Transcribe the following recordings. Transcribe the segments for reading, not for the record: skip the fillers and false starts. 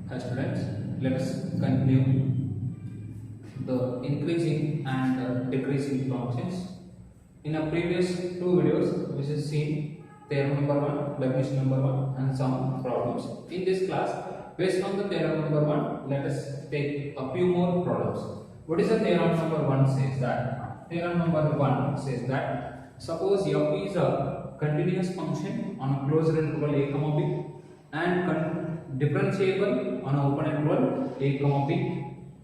Hi students, let us continue the increasing and decreasing functions. In our previous two videos, we have seen theorem number 1, definition number 1 and some problems. In this class, based on the theorem number 1, let us take a few more problems. What is the theorem number 1 says that? Theorem number 1 says that suppose f is a continuous function on a closed interval a comma b and differentiable on an open interval a comma b,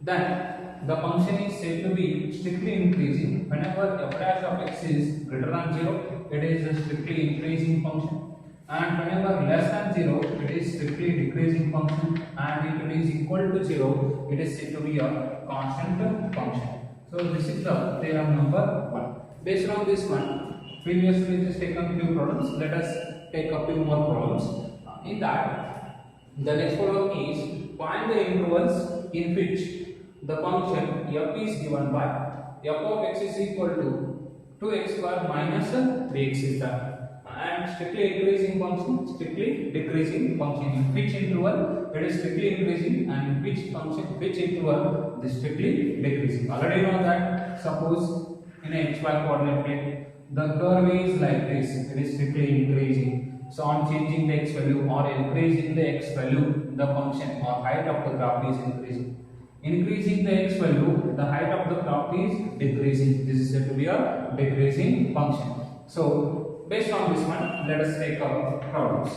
then the function is said to be strictly increasing whenever f dash of x is greater than 0, it is a strictly increasing function, and whenever less than 0, it is strictly decreasing function, and if it is equal to 0, it is said to be a constant function. So this is the theorem number 1. Based on this one, previously we just taken few problems. Let us take a few more problems. In that, the next problem is find the intervals in which the function f is given by f of x is equal to 2x square minus 3x is that, and strictly increasing function, strictly decreasing function. In which interval it is strictly increasing, and in which function, which interval it is strictly decreasing. Already know that. Suppose in a xy coordinate plane, the curve is like this, it is strictly increasing. So on changing the x value or increasing the x value, the function or height of the graph is increasing. Increasing the x value, the height of the graph is decreasing. This is said to be a decreasing function. So based on this one, let us take our problems.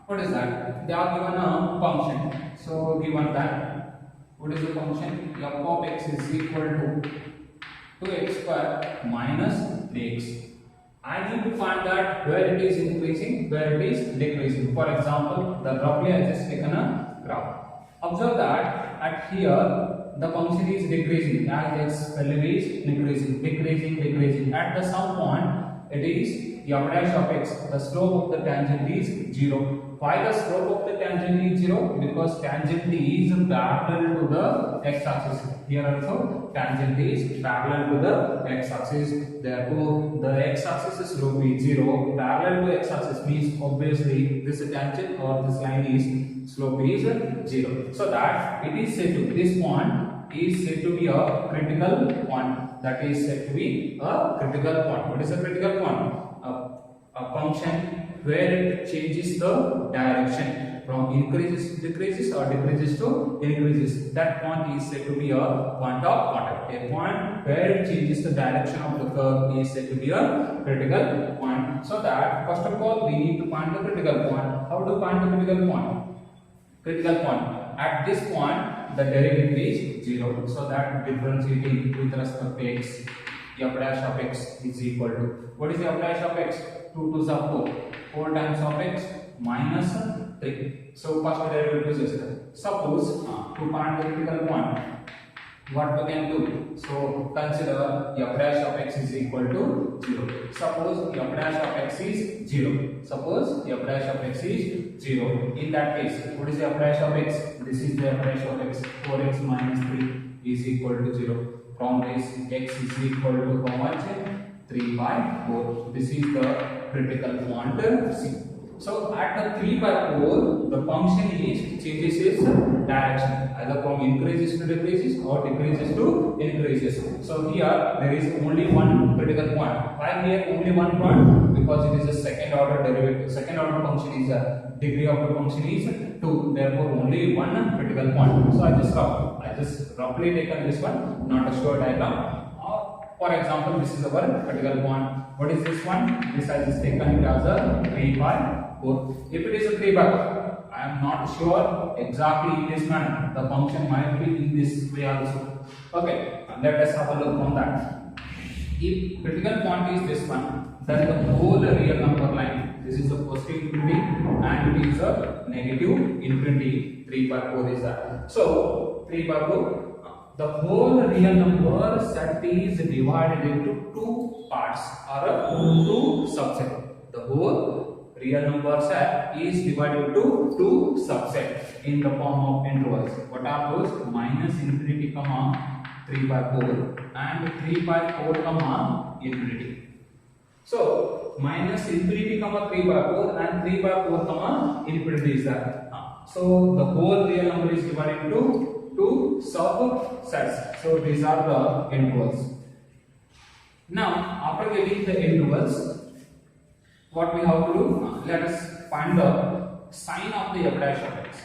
What is that? They are given a function. So given that, what is the function? f of x is equal to 2x square minus 3x. I need to find that where it is increasing, where it is decreasing. For example, the roughly I just taken a graph. Observe that at here the function is decreasing as x value is decreasing. At the some point, it is f dash of x. The slope of the tangent is 0. Why the slope of the tangent is 0? Because tangent is parallel to the x-axis. Here also tangent is parallel to the x-axis. Therefore, the x-axis slope is 0. Parallel to x-axis means obviously this tangent or this line is slope is 0. So that it is said to, this point is said to be a critical point. That is said to be a critical point. What is a critical point? A function where it changes the direction from increases to decreases or decreases to increases. That point is said to be a point of contact. A point where it changes the direction of the curve is said to be a critical point. So that first of all we need to find the critical point. How to find the critical point? Critical point. At this point the derivative is 0. So that differentiating with respect to x, f dash of x is equal to, what is f dash of x? 2 to the 4 times of x minus 3. So first derivative is this. Suppose to find the critical point, what we can do? So consider f dash of x is equal to 0. Suppose f dash of x is 0. Suppose f dash of x is 0. In that case, what is f dash of x? This is the f dash of x. 4x minus 3 is equal to 0. From this, x is equal to how much? 3 by 4. This is the critical point C. So at the 3 by 4, the function is changes its direction either from increases to decreases or decreases to increases. So here there is only one critical point. Why here only one point? Because it is a second order derivative. Second order function is a degree of the function is 2. Therefore only one critical point. So I just roughly taken this one, not a sure diagram. For example, this is our critical point. What is this one? This I just taken it as a 3 by 4. If it is a 3 by 4, I am not sure exactly in this manner. The function might be in this way also. Okay, let us have a look on that. If critical point is this one, then the whole real number line, this is a positive infinity and it is a negative infinity. 3 by 4 is that. So 3 by 4. The whole real number set is divided into two parts or two subsets. The whole real number set is divided into two subsets in the form of intervals. What are those? Minus infinity comma 3 by 4 and 3 by 4 comma infinity. So minus infinity comma 3 by 4 and 3 by 4 comma infinity is that. So the whole real number is divided into two subsets. So these are the intervals. Now after getting the intervals, what we have to do? Let us find the sign of the f dash of x.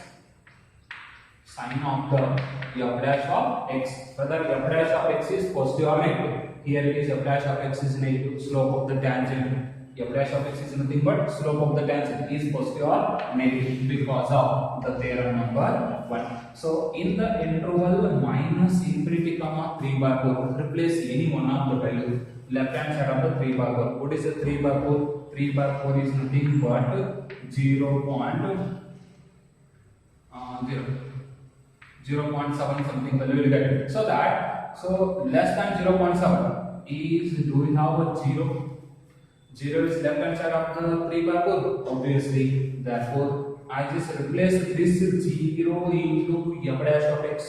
Sign of the f dash of x. Whether f dash of x is positive or negative. Here it is f dash of x is negative. Slope of the tangent. F dash of x is nothing but slope of the tangent is positive or negative because of the theorem number 1. So in the interval minus infinity comma 3 by 4, replace any one of the value. Left hand side of the 3 by 4. What is the 3 by 4? 3 by 4 is nothing but 0 0.7 something value will get. So less than 0.7 is, do we have a 0? 0 is left hand side of the 3 by 4, obviously. Therefore, I just replace this 0 into f dash of x.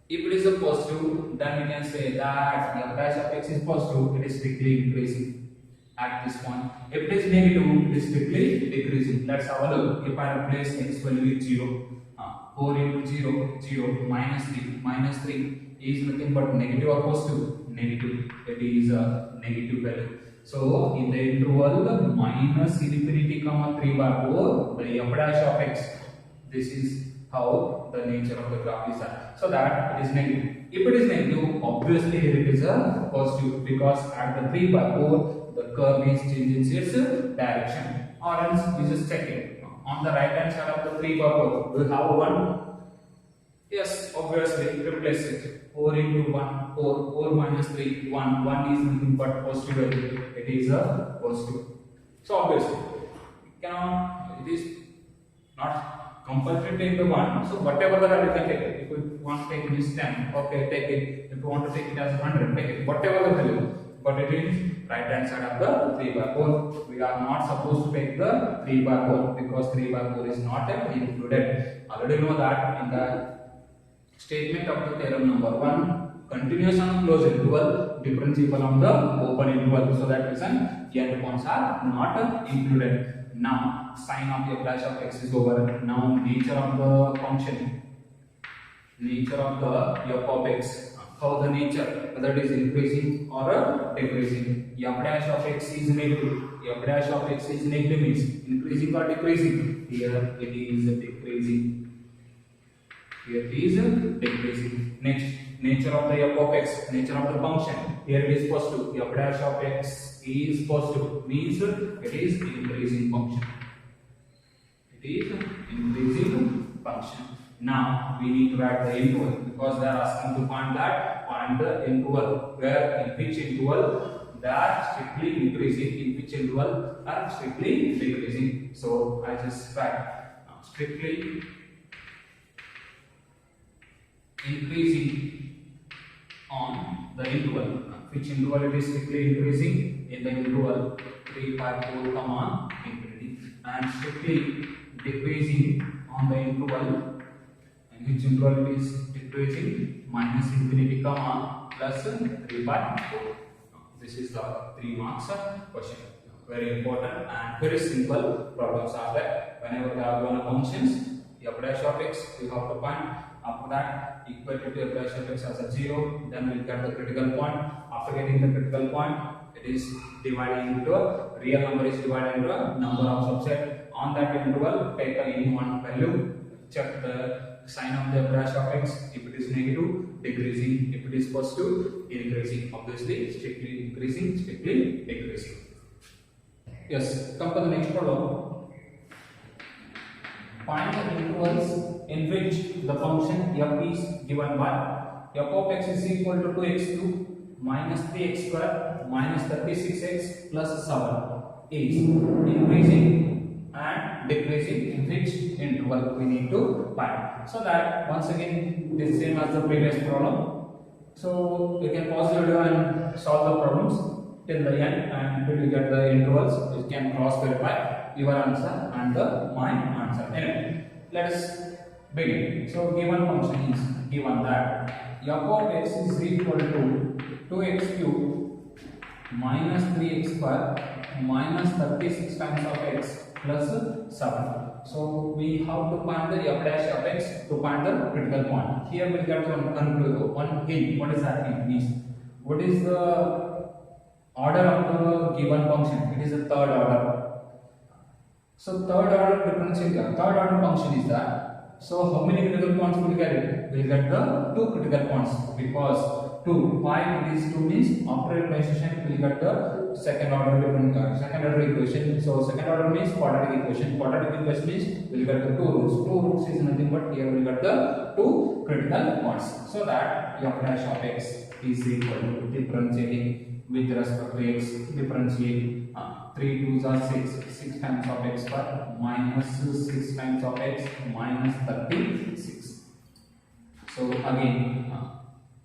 If it is a positive, then we can say that f dash of x is positive, it is strictly increasing at this point. If it is negative, it is strictly decreasing. Let's have a look. If I replace x value with 0, 4 into 0, 0, minus 3 is nothing but negative or positive? Negative. It is a negative value. So in the interval minus infinity comma 3 by 4, the f dash of x, this is how the nature of the graph is that. So that it is negative. If it is negative, obviously here it is a positive because at the 3 by 4 the curve is changing its direction. Or else you just check it. On the right hand side of the 3 by 4, do you have 1? Yes, obviously replace it. 4 into 1, 4 minus 3, 1. 1 is nothing but positive value. It is a positive. So obviously, it is not compulsory to take the 1. So whatever the value you can take it. If you want to take this 10, okay, take it. If you want to take it as 100, take it. Whatever the value. But it is right hand side of the 3 by 4. We are not supposed to take the 3 by 4 because 3 by 4 is not included. Already know that in the statement of the theorem number 1, continuous on closed interval, differentiable on the open interval. So that reason end points are not included. Now sign of the f dash of x is over. Now nature of the function, nature of the f of x. How the nature, whether it is increasing or decreasing. F dash of x is negative. F dash of x is negative means increasing or decreasing. Here it is decreasing. Here it is decreasing. Next, nature of the f of x, nature of the function. Here it is positive. F dash of x is positive means it is increasing function. It is increasing function. Now we need to write the interval because they are asking to find the interval where in which interval they are strictly increasing, in which interval are strictly decreasing. So I just write strictly increasing on the interval. Which interval it is strictly increasing? In the interval 3 by 4 comma infinity, and strictly decreasing on the interval. And which interval it is decreasing? Minus infinity comma plus 3 by 4. This is the 3 marks question. Very important and very simple problems are there. Whenever they are given functions, f dash of x you have to find. After that, equated to f dash of x as a 0. Then we will get the critical point. After getting the critical point, it is divided into a real number is divided into a number of subset. On that interval, take any one value. Check the sign of the f dash of x. If it is negative, decreasing. If it is positive, increasing. Obviously, strictly increasing, strictly decreasing. Yes, come to the next problem. Find the intervals in which the function f is given by f of x is equal to 2x2 minus 3x square minus 36x plus 7 is increasing and decreasing in which interval we need to find. So that once again it is same as the previous problem. So you can pause the video and solve the problems till the end, and till you get the intervals you can cross verify your answer and my answer. Anyway, let us begin. So given function is given that f of x is equal to 2x cube minus 3x square minus 36 times of x plus 7. So we have to find the f dash of x to find the critical point. Here we get one hint. What is that hint means? What is the order of the given function? It is a third order. So third order differential, third order function is that. So how many critical points will get it? We will get the two critical points because 2, why it is 2 means after equation we will get the second order equation. So second order means quadratic equation. Quadratic equation means we will get the two roots. Two roots is nothing but here we will get the two critical points. So that f dash of x is equal to differentiating with respect to x, differentiate 3 2s are 6 times of x square minus 6 times of x minus 36. So again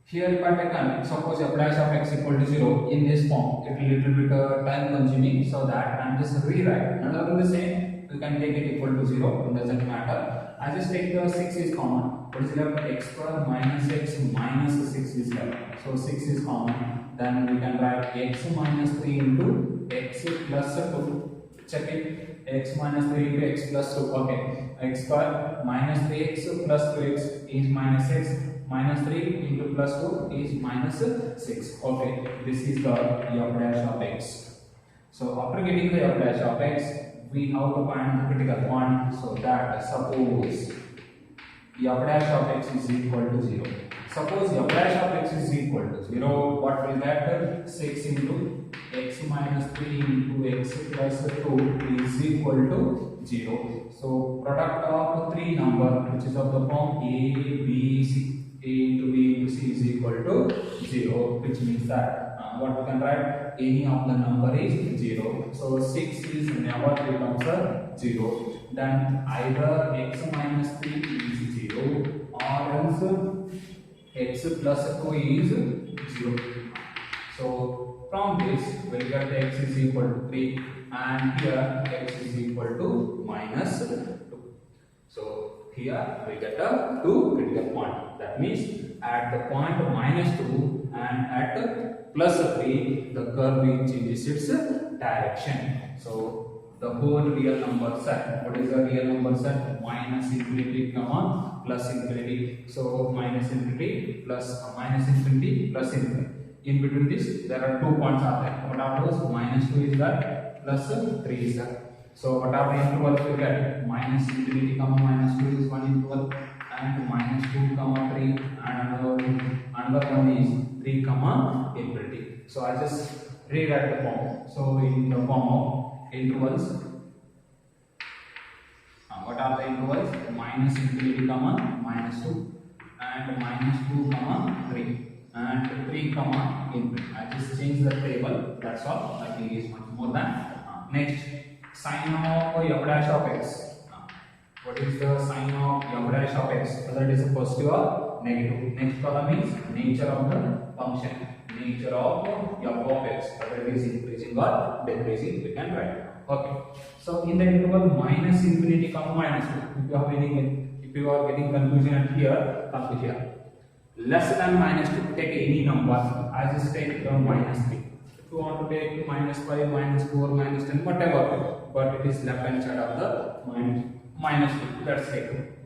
here if I take suppose f dash of x equal to 0 in this form, it will little bit time consuming, so that I am just rewrite another the same. You can take it equal to 0, it doesn't matter. I just take the 6 is common. What is left? X square minus x minus 6 is left. So 6 is common. Then we can write x minus 3 into x plus 2. Check it. X minus 3 into x plus 2. Okay. X square minus 3x plus 2x is minus 6. Minus 3 into plus 2 is minus 6. Okay. This is the f dash of x. So after getting the f dash of x, we have to find the critical point. So that suppose f dash of x is equal to 0. Suppose f dash of x is equal to 0, what will that? 6 into x minus 3 into x plus 2 is equal to 0. So product of three number which is of the form a, b, c. A into b into c is equal to 0, which means that what we can write, any of the number is 0. So 6 is never becomes a 0. Then either x minus 3 is 0 or else x plus 2 is 0. So from this we get x is equal to 3 and here x is equal to minus 2. So here we get a two critical point. That means at the point minus 2 and at plus 3 the curve changes its direction. So the whole real number set. What is the real number set? Minus infinity comma plus infinity. So minus infinity plus infinity plus infinity. In between this there are 2 points are there. What are those? Minus 2 is there, plus 3 is there. So what are the intervals we get? Minus infinity comma minus 2 is one interval and minus 2 comma 3 and another one is 3 comma infinity. So I just rewrite the form. So in the form of intervals, what are the intervals? Minus infinity comma minus 2 and minus 2 comma 3 and 3 comma infinity. I just change the table, that's all. I think is much more than. Next, sign of f dash of x. What is the sign of f dash of x? Whether it is a positive or negative. Next column is nature of the function. Nature of f of x. Whether it is increasing or decreasing, we can write. Okay. So in the interval minus infinity comma minus 2. If you are getting confusion at here, come to here. Less than minus 2, take any number. I just take the minus 3. If you want to take minus 5, minus 4, minus 10, whatever, but it is left hand side of the minus 2. Let's take it.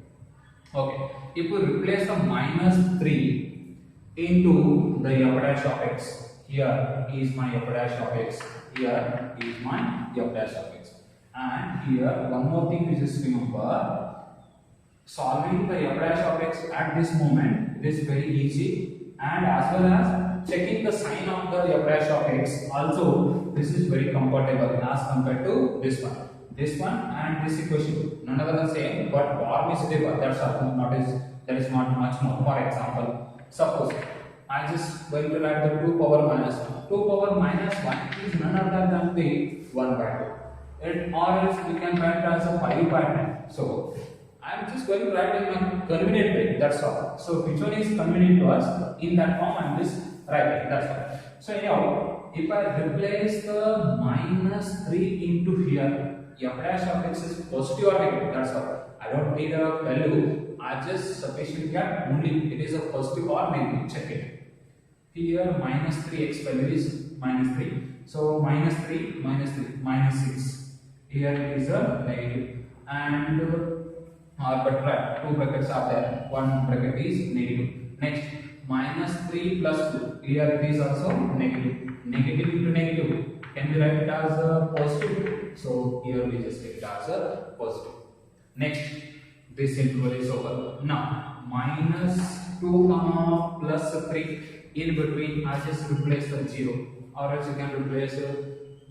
Okay. If we replace the minus 3 into the f dash of x, here is my f dash of x, here is my f dash of x. And here, one more thing you just remember, solving the f dash of x at this moment, it is very easy, and as well as checking the sign of the f dash of x also, this is very comfortable as compared to this one. This one and this equation, none of them same, but form is different. That's that is not much more. For example, suppose I just going to write the 2 power minus 1. 2 power minus 1 is none other than the 1 by 2. Or else we can write as a 5 by 10. So I am just going to write in a convenient way. That's all. So which one is convenient to us? In that form, I am just writing. That's all. So anyhow, if I replace the minus 3 into here, f dash of x is positive or negative. That's all. I don't need a value. I just sufficient get only it is a positive or negative. Check it. Here minus 3x value is minus 3. So minus 3 minus 3 minus 6. Here it is a negative. and but right, two brackets are there, one bracket is negative. Next, minus 3 plus 2, here it is also negative. Negative into negative, can we write it as a positive? So here we just take it as a positive. Next, this interval is over. Now, minus 2 comma plus 3, in between I just replace the 0, or else you can replace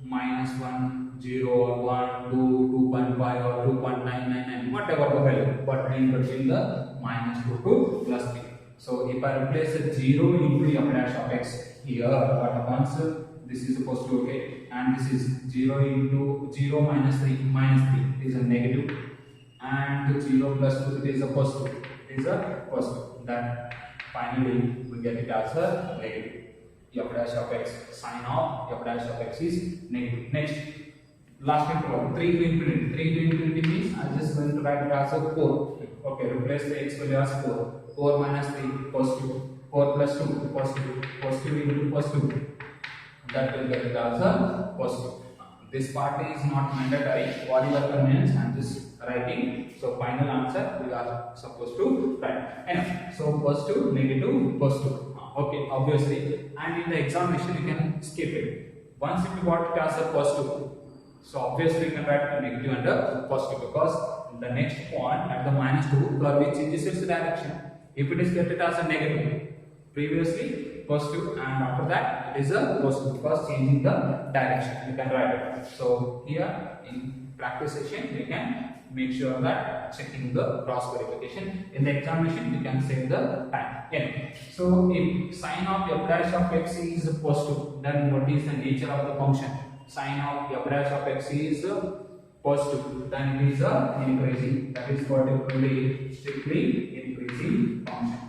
minus 1, 0 or 1, 2, 2.5 or 2.999, whatever the value, but in between the minus 2 to plus 3. So if I replace the 0 into f dash of x here, what happens? This is supposed to okay, and this is 0 into 0 minus 3, it is a negative, and 0 plus 2, it is a positive, then finally we get it as a negative. F dash of x, sine of f dash of x is negative. Next, last interval, 3 to infinity. 3 to infinity means I just going to write it as a 4. Okay, replace the x value as 4. 4 minus 3, positive. 4 plus 2, positive. Positive into positive. That will get it as a positive. This part is not mandatory. Whatever convenience, I am just writing. So final answer we are supposed to write. Enough. So positive, negative, positive. Okay, obviously, and in the examination you can skip it. Once if you got it as a positive, so obviously you can write a negative and a positive, because the next point at the minus 2 curve changes its direction. If it is get it as a negative, previously positive, and after that it is a positive, because changing the direction you can write it. So here in practice session you can make sure that checking the cross verification. In the examination you can save the time. Anyway, so if sine of f dash of x is positive, then what is the nature of the function? Sine of f dash of x is positive, then it is a increasing, that is what it will be, strictly increasing function.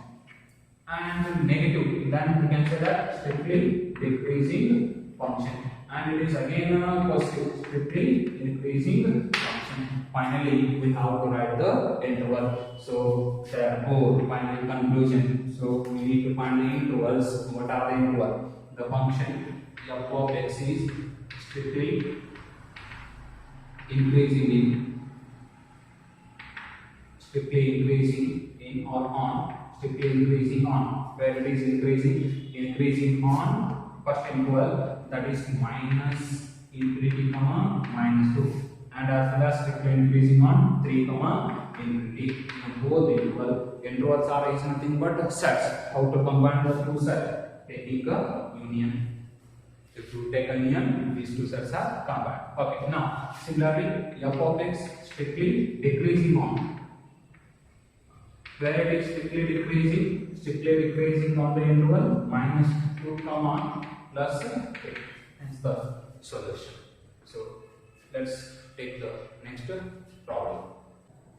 And negative, then we can say that strictly decreasing function, and it is again a positive, strictly increasing function. Finally we have to write the interval. So therefore final conclusion, so we need to find the intervals. What are the intervals? The function f of x is strictly increasing in or on, strictly increasing on, where it is increasing on first interval, that is minus infinity comma minus 2, and as well as strictly increasing on 3 comma infinity. Both intervals are is nothing but sets. How to combine the two sets? Taking a union. If you take a union, these two sets are combined. Okay, now similarly f of x strictly decreasing on, where it is strictly decreasing on the interval minus 2 comma plus 3. Hence the solution. So let's take the next problem.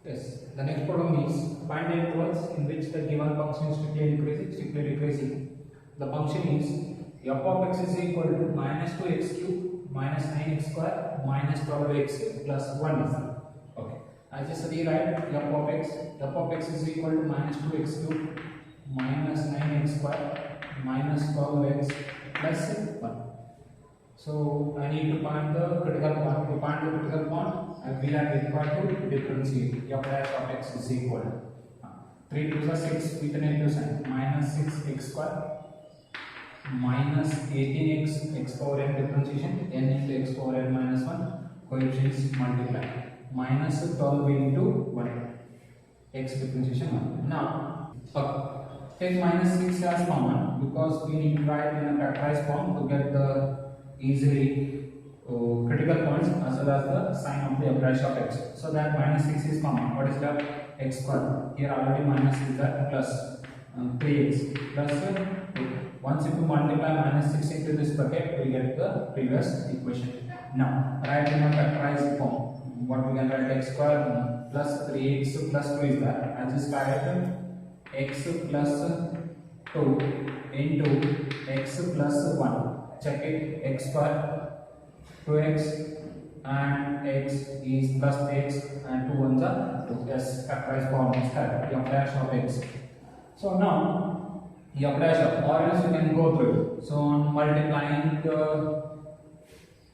Yes, the next problem is find the intervals in which the given function is strictly increasing, strictly decreasing. The function is f of x is equal to minus 2x cube minus 9x square minus 12x plus 1 is there. Okay, I just rewrite f of x is equal to minus 2x cube minus 9x square minus 12x plus 1. So I need to find the critical point. To find the critical point, we are required to differentiate. F dash of x is equal to 3 to the 6 with a negative sign, minus 6x square minus 18x x power n differentiation, n into x power n minus 1 coefficients multiply, minus 12 into 1 x differentiation 1. Now take minus 6 as common, because we need to write in a factorized form to get the easily critical points as well as the sign of the f dash of x. So that minus 6 is common. What is that? X square. Here already minus is that, plus 3x plus 2. Once if you multiply minus 6 into this bracket, we get the previous equation. Now write in a factorized form. What we can write? X square plus 3x plus 2 is that. I just write x plus 2 into x plus 1. Check it, x square 2x and x is plus x and 2 ones are 2. Yes, factorized form is that f dash of x. So now f dash of, or else you can go through it. So on multiplying the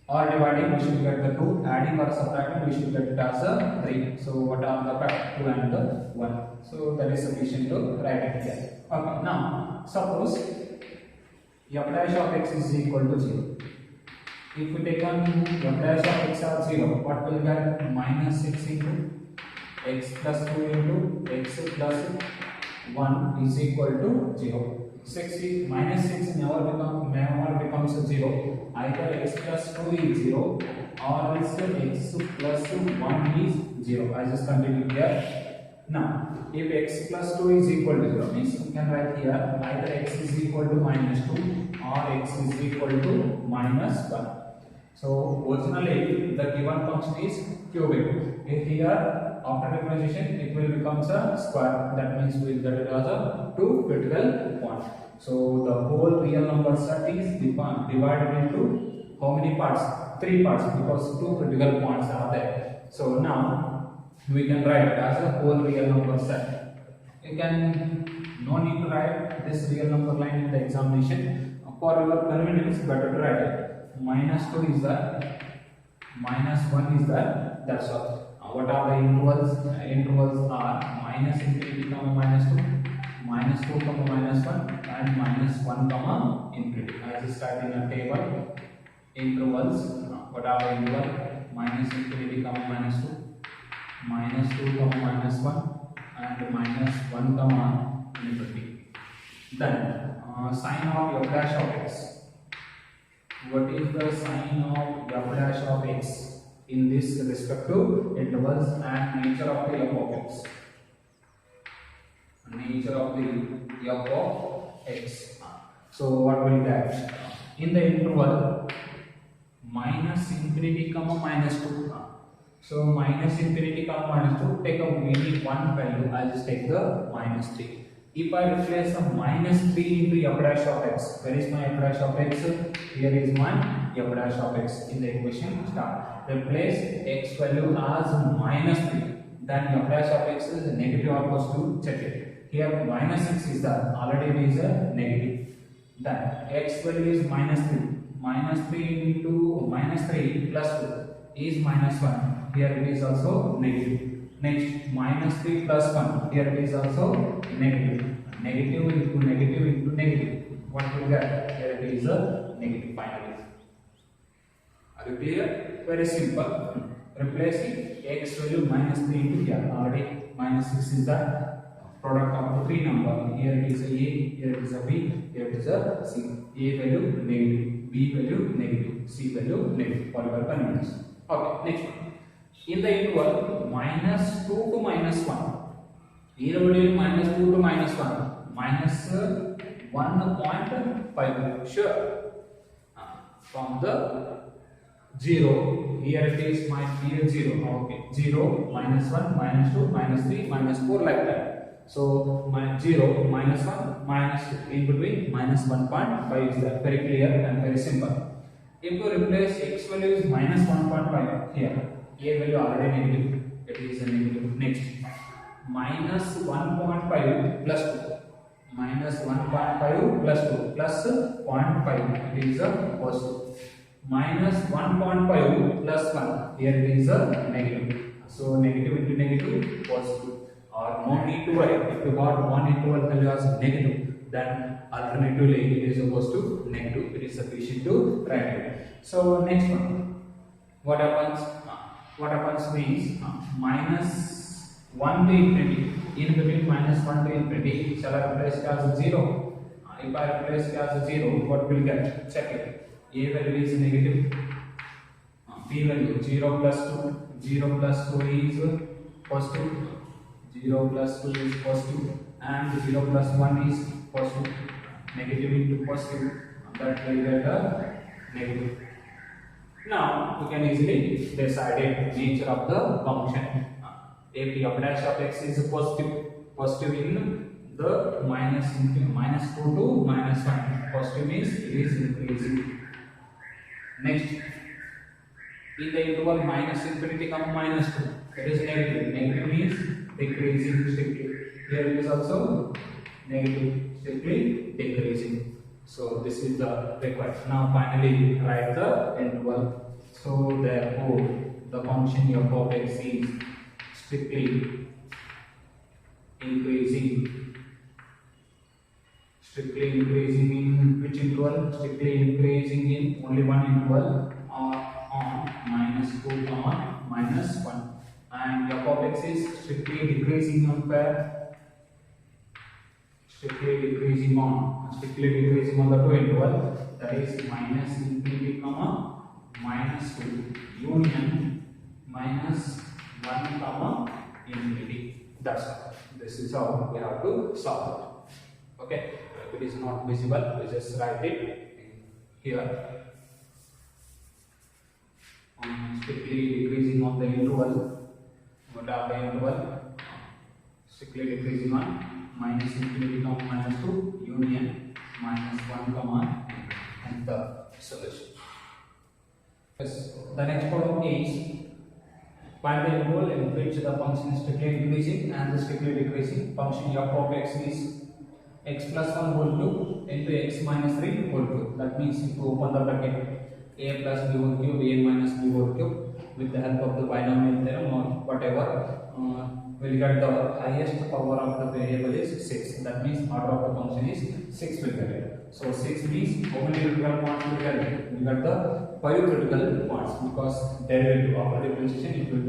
or dividing, we should get the 2, adding or subtracting, we should get it as a 3. So what are the fact? 2 and the 1. So that is sufficient to write it here. Okay, now suppose f dash of x is equal to 0. If we take on f dash of x as 0, what will get? Minus 6 into x plus 2 into x plus 1 is equal to 0. 6 is minus 6 never becomes 0. Either x plus 2 is 0 or else x plus 1 is 0. I just continue here. Now, if x plus 2 is equal to 0, means you can write here either x is equal to minus 2 or x is equal to minus 1. So, originally the given function is cubic. If here after differentiation it will become a square. That means we will get it as a 2 critical points. So, the whole real number set is divided into how many parts? 3 parts, because 2 critical points are there. So, now we can write it as a whole real number set. You can no need to write this real number line in the examination. For your convenience, better to write it. Minus 2 is that, minus 1 is that, that's all. What are the intervals? Intervals are minus infinity comma minus 2, minus 2 comma minus 1, and minus 1 comma infinity. I just start in a table. Intervals, what are the intervals? Minus infinity comma minus 2, minus 2 comma minus 1, and minus 1 comma infinity. Then sign of f dash of x. What is the sign of f dash of x in this respective intervals and nature of the f of x? Nature of the f of x. So what will that? In the interval minus infinity comma minus 2. So minus infinity comma minus 2, take out any one value. I'll just take the minus 3. If I replace a minus 3 into f dash of x, where is my f dash of x? Here is my f dash of x in the equation start. Replace x value as minus 3. Then f dash of x is negative or positive, check it. Here minus 6 is there, already it is a negative. Then x value is minus 3. Minus 3 into minus 3 plus 2 is minus 1. Here it is also negative. Next, minus 3 plus 1. Here it is also negative. Negative into negative into negative. What will get? Here it is a negative finally. Are you clear? Very simple. Replacing x value minus 3 into here. Already minus 6 is the product of the 3 number. Here it is a a, here it is a b, here it is a c. A value negative, b value negative, c value negative for your convenience. Okay, next one. In the interval minus 2 to minus 1, here minus 2 to minus 1, minus 1.5, sure. From the 0, here it is my here 0, okay, 0, minus 1, minus 2, minus 3, minus 4 like that. So, my 0, minus 1, minus 2, in between minus 1.5 is that. Very clear and very simple. If you replace x value is minus 1.5 here, a value already negative, it is a negative. Next, minus 1.5 plus 2, minus 1.5 plus 2 plus 0.5, it is a positive. Minus 1.5 plus 1, here it is a negative. So negative into negative, positive. Or no need to worry, if you got one interval value as negative, then alternatively it is opposed to negative. It is sufficient to write it. So next one, what happens? What happens means minus 1 to infinity. In between minus 1 to infinity, shall I replace it as 0? If I replace it as 0, what will get? Check it. A value is negative. B value 0 plus 2. 0 plus 2 is positive. 0 plus 2 is positive. And 0 plus 1 is positive. Negative into positive. That will get a negative. Now, you can easily decide the nature of the function. If f dash of x is positive in the minus 2 to minus 1. Positive means it is increasing. Next, in the interval minus infinity comma minus 2, it is negative. Negative means decreasing strictly. Here it is also negative, strictly decreasing. So this is the required. Now finally write the interval. So therefore the function f of x is strictly increasing. Strictly increasing in which interval? Strictly increasing in only one interval, or on -2 comma -1. And f of x is strictly decreasing on where? Strictly decreasing on the two interval, that is -infinity comma -2 union -1 comma infinity. That's all. This is how we have to solve it. Okay. If it is not visible, we just write it here. Strictly decreasing on the interval. What are the interval? Strictly decreasing on -infinity comma -2 union -1 comma, and the solution. Yes. The next problem is find the interval in which the function is strictly increasing and the strictly decreasing. Function f of x is x plus 1 whole cube into x minus 3 whole cube. That means if you open the bracket, a plus b whole cube, a minus b whole cube, with the help of the binomial theorem or whatever, we'll get the highest power of the variable is 6. That means order of the function is 6 will get it. So 6 means how many critical points we get it? We get the 5 critical points, because derivative of the differentiation it will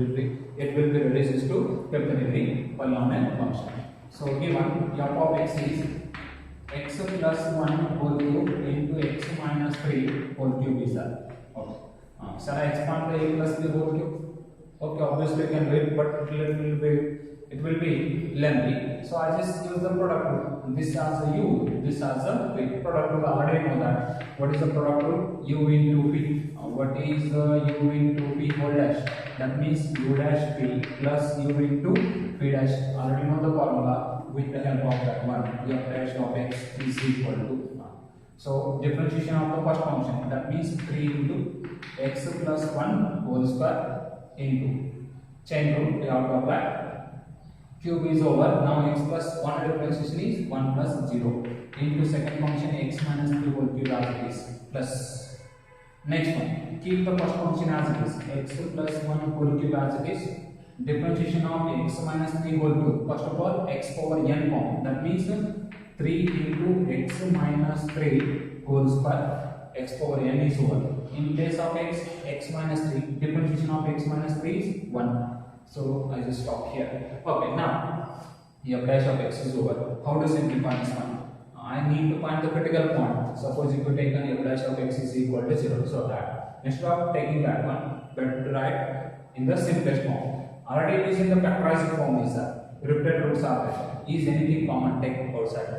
be reduced to fifth degree polynomial function. So given f of x is x plus 1 whole cube into x minus 3 whole cube is that. Okay. Shall I expand the a plus b whole cube? Okay, obviously you can do it, but it will be lengthy. So I just use the product rule. This as a u, this as a v. Product rule, I already know that. What is the product rule? U into v. What is u into v whole dash? That means u dash v plus u into v dash. Already know the formula. With the help of that one, f dash of x is equal to 1. So differentiation of the first function, that means 3 into x plus 1 whole square into chain rule, we have to apply. Cube is over. Now x plus 1 differentiation is 1 plus 0 into second function x minus 3 whole cube as it is plus. Next one, keep the first function as it is, x plus 1 whole cube as it is. Differentiation of x minus 3 whole cube. First of all, x power n form. That means 3 into x minus 3 whole square. X power n is over. In place of x minus 3. Differentiation of x minus 3 is 1. So I just stop here. Okay, now f dash of x is over. How to simplify this one? I need to find the critical point. Suppose if you take an f dash of x is equal to 0. So that instead of taking that one, better to write in the simplest form. Already it is in the factorized form is that. Repeated roots are there. Is anything common? Take outside.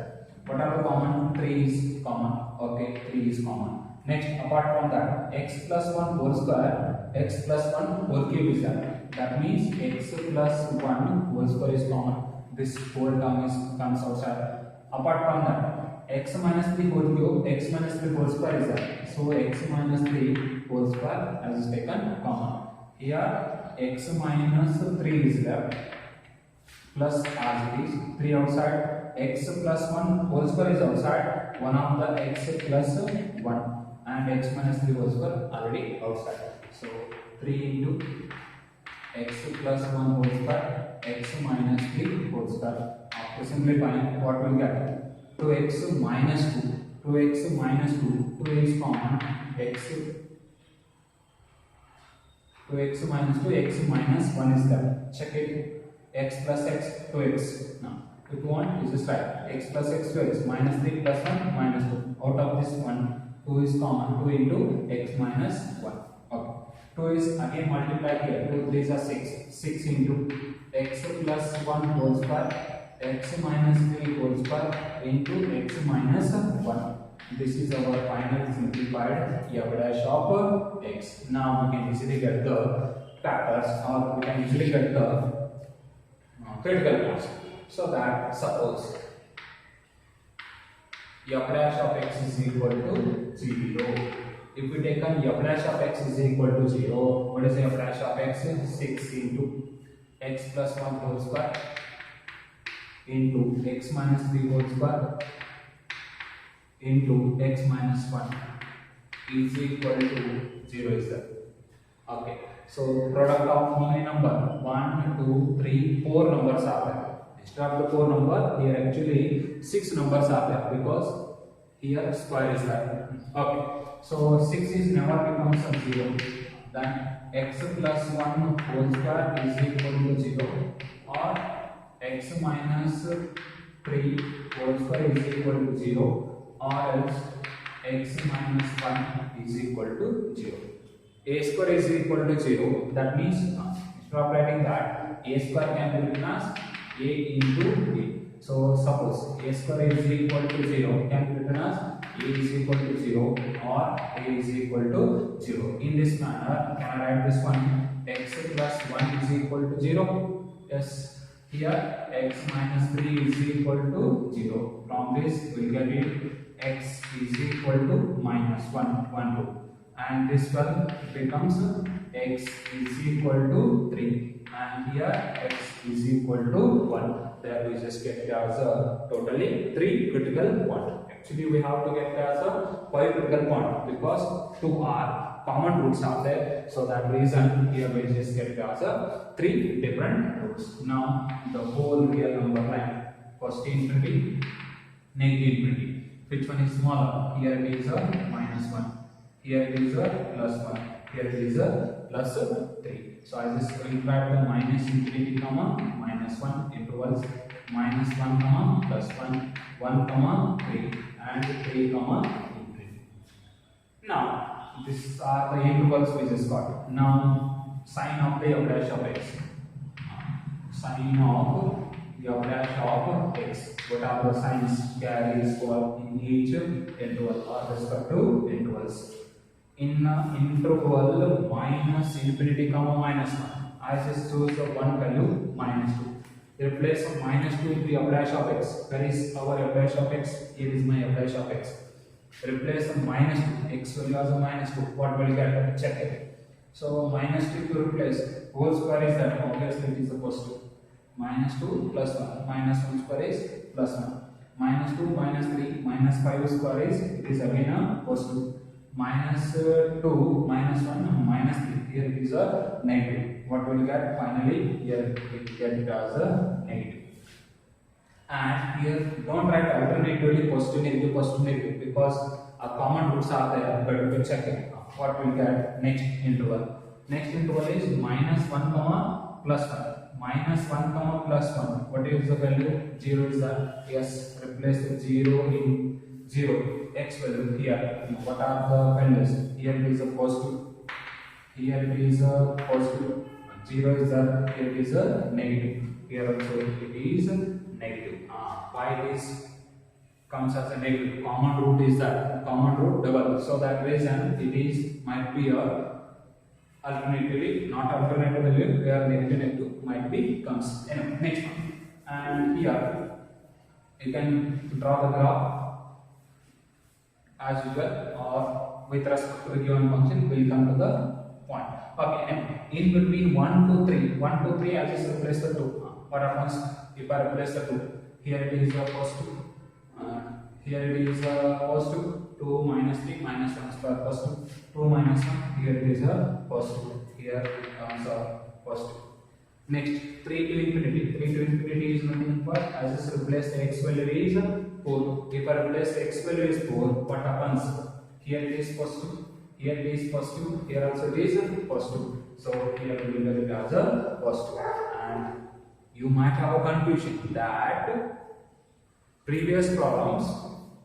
What are the common? 3 is common. Okay, 3 is common. Next, apart from that, x plus 1 whole square, x plus 1 whole cube is that. That means x plus 1 whole square is common. This whole term comes outside. Apart from that, x minus 3 whole cube, x minus 3 whole square is that. So x minus 3 whole square is taken common. Here x minus 3 is left, plus as it is, 3 outside, x plus 1 whole square is outside, 1 of the x plus 1, and x minus 3 whole square already outside. So 3 into x plus 1 whole square, x minus 3 whole square. After simplifying, what will get? 2x minus 2, 2x minus 2, 2 is common, 2x minus 2, x minus 1 is there. Check it. X plus x, 2x. Now, if you want, you just write x plus x, 2x, minus 3 plus 1, minus 2. Out of this one, 2 is common. 2 into x minus 1. Okay. 2 is again multiplied here. 2 3s are 6. 6 into x plus 1 whole square, x minus 3 whole square into x minus 1. This is our final simplified f dash of x. Now we can easily get the factors, or we can easily get the critical points. So that suppose f dash of x is equal to 0. If we take an f dash of x is equal to 0, what is f dash of x? 6 into x plus 1 whole square into x minus 3 whole square into x minus 1 is equal to 0 is that. Okay, so product of how many number? 1, 2, 3, 4 numbers are there. Instead of the 4 number, here actually 6 numbers are there because here square is there. Okay, so 6 is never becomes a 0. Then x plus 1 whole square is equal to 0, or x minus 3 whole square is equal to 0, or else x minus 1 is equal to 0. A square is equal to 0. That means instead of writing that, a square can be written as a into a. So suppose a square is equal to 0 can be written as a is equal to 0 or a is equal to 0. In this manner, can I write this one? X plus 1 is equal to 0. Yes. Here x minus 3 is equal to 0. From this we will get it x is equal to minus 1, 1, 2. And this one becomes x is equal to 3, and here x is equal to 1. There we just get it as a totally 3 critical point. Actually we have to get it as a 5 critical point because 2 are common roots are there. So that reason here we just get it as a 3 different roots. Now the whole real number line, first infinity, negative infinity. Which one is smaller? Here it is a minus 1. Here it is a plus 1, here it is a plus 3. So I just write the minus infinity comma minus 1 intervals, minus 1 comma plus 1, 1 comma 3, and 3 comma infinity. Now these are the intervals we just got. Now sign of the f dash of x. Sign of the f dash of x. What are the signs carries for in each interval or respective intervals? In interval minus infinity comma minus 1, I just choose the one value minus 2. Replace minus 2 with the f dash of x. Where is our f dash of x? Here is my f dash of x. Replace the minus 2. X value as a minus 2. What will get? Check it. So minus 2 to replace. Whole square is that. Obviously it is the plus 2. Minus 2 plus 1. Minus 1 square is plus 1. Minus 2 minus 3 minus 5 square is, it is again a plus 2. Minus 2 minus 1 minus 3. Here it is a negative. What will get? Finally here we get it as a negative. And here don't write alternatively positive negative because a common roots are there. Better to check it. What will get? Next interval. Next interval is minus 1 comma plus 1. Minus 1 comma plus 1. What is the value? 0 is that. Yes. Replace the 0 in 0. X value here. What are the values? Here it is a positive. Here it is a positive. 0 is that. Here it is a negative. Here also it is negative. Why this comes as a negative? Common root is that. Common root double. So that reason it is might be a alternatively, not alternatively, where negative might be comes. Anyway, next one. And here you can draw the graph as usual, or with respect to the given function, we will come to the point. Okay, and in between 1 to 3, 1 to 3, I just replace the 2. What happens if I replace the 2? Here it is a positive, here it is a positive, 2 minus 3 minus 1 square positive, 2 minus 1, here it is a positive, here it comes a positive. Next, 3 to infinity. 3 to infinity is nothing but I just replace the x value is 4. If I replace the x value is 4, what happens? Here it is positive, here it is positive, here also it is positive. So here we will get it as a positive. And you might have a confusion that previous problems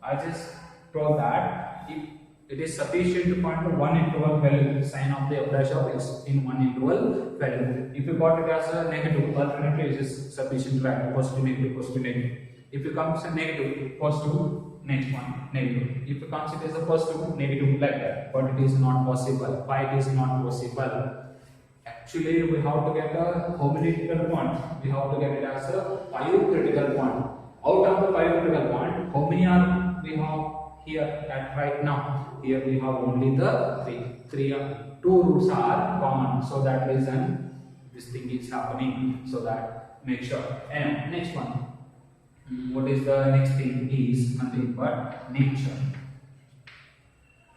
I just told that if it is sufficient to find the one interval value, sign of the f dash of x in one interval value. If you got it as a negative, alternatively it is sufficient to write positive, negative. If it comes a negative, positive, next one, negative. If it comes it as a positive, negative like that. But it is not possible. Why it is not possible? Actually, we have to get a how many critical points? We have to get it as a 5 critical point. Out of the 5 critical point, how many are we have here at right now? Here we have only the 3. 2 roots are common. So that reason this thing is happening. So that make sure. And next one. What is the next thing? Is nothing but nature.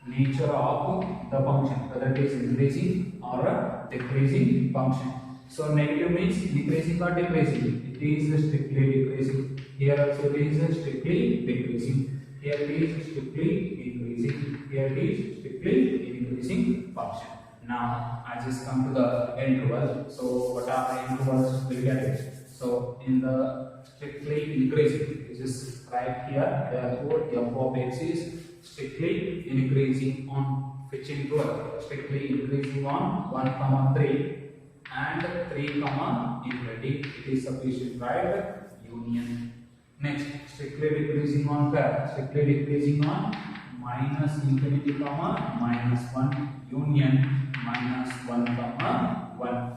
nature of the function, whether it is increasing or a decreasing function. So negative means increasing or decreasing. It is strictly decreasing. Here also it is strictly decreasing. Here it is strictly increasing. Here it is strictly increasing function. Now I just come to the interval. So what are the intervals we get it? So in the strictly increasing, this is right here. Therefore, f of x is strictly increasing on which interval? Strictly increasing on 1, 3 and 3, infinity. It is sufficient, right? Union. Next, strictly decreasing on where? Strictly decreasing on minus infinity, -1, union -1, 1.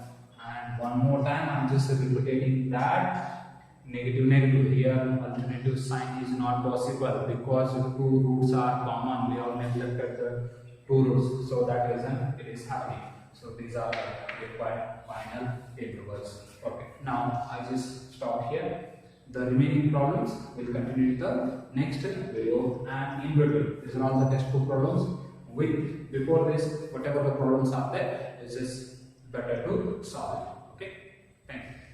And one more time, I am just repeating that negative here, alternative sign is not possible because two roots are common. We have neglected the two roots, so that reason it is happening. So these are required final intervals. Okay, now I just stop here. The remaining problems will continue in the next video, and in between these are all the textbook problems. With before this, whatever the problems are there, this is better to solve. Okay, thank you.